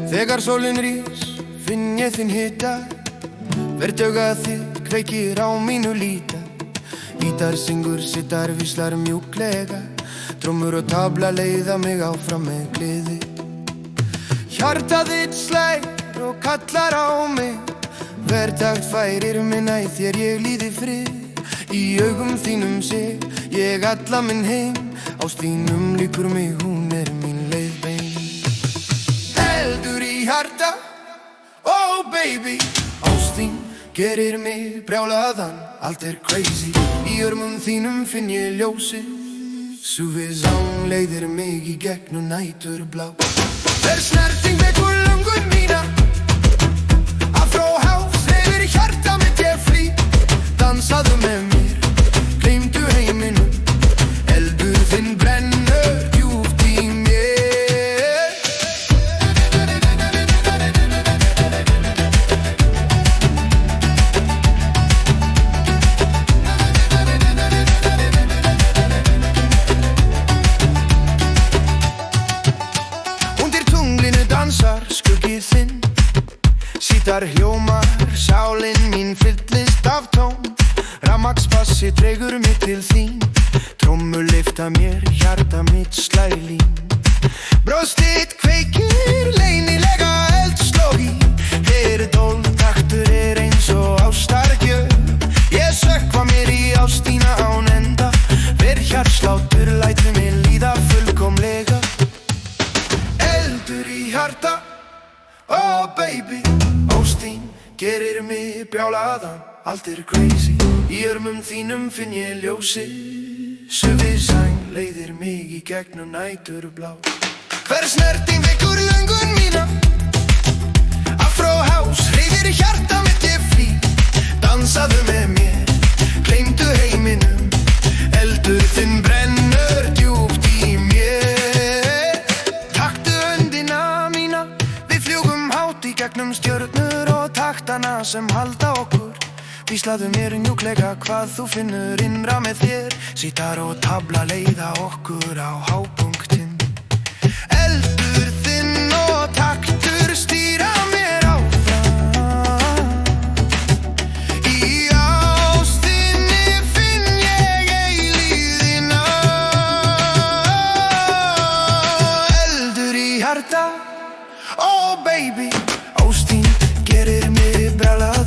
Þegar sólin rís, finn ég þinn hita. Verðtauga þitt kveikir á mínu líta. Gítar syngur, sittar, víslar mjúklega. Trommur og tabla leiða mig áfram með gleði. Hjartað þitt slær og kallar á mig. Verðtakt færir minna í þér, ég líði frið. Í augum þínum sé ég alla minn heim. Ást þínum líkur mig, hún mín leiðbein. Eldur í hjarta, oh baby. Ást þín gerir mig brjálaðan, allt crazy. Í örmum þínum finn ég ljósi. Suðvisán leiðir mig í gegnum næturblá. Hver snerting vekur löngun mína. Afró hás yfir hjarta mitt ég flý. Dansaðu með mér, gleymdu heiminum. Eldur þinn brennur djúpt í mér. Undir tunglinu dansar skuggið þinn. Sítar hljómar, sálin mín fyllist af tón. Rafmagnsbassi dregur mig til þín. Trommur lyfta mér, hjarta mitt slær í lín. Brjóst þitt kveikir leynilega eldslóð í. Dól taktur eins og ástargjöf. Ég sökkva mér í ást þína án enda. Hver hjartsláttur lætur mig líða fullkomlega. Eldur í hjarta, oh baby. Ást þín gerir mig brjálaðan, allt crazy. Í örmum þínum finn ég ljósi. Suðvisán leiðir mig í gegnum næturblá. Hver snerting vekur löngun mína. Afró hás hreyfir hjarta mitt ég flý. Dansaðu með mér, gleymdu heiminum. Eldur þinn brennur djúpt í mér. Taktu höndina mína, við fljúgum hátt í gegnum stjörnur og taktana sem halda okkur. Víslaðu mér mjúklega hvað þú finnur innra með þér. Sítar og tabla leiða okkur á hápunktinn. Eldur þinn og taktur stýra mér áfram. Í ást þinni finn ég eilíðina. Eldur í hjarta, oh baby. Ást þín gerir mig brjálað.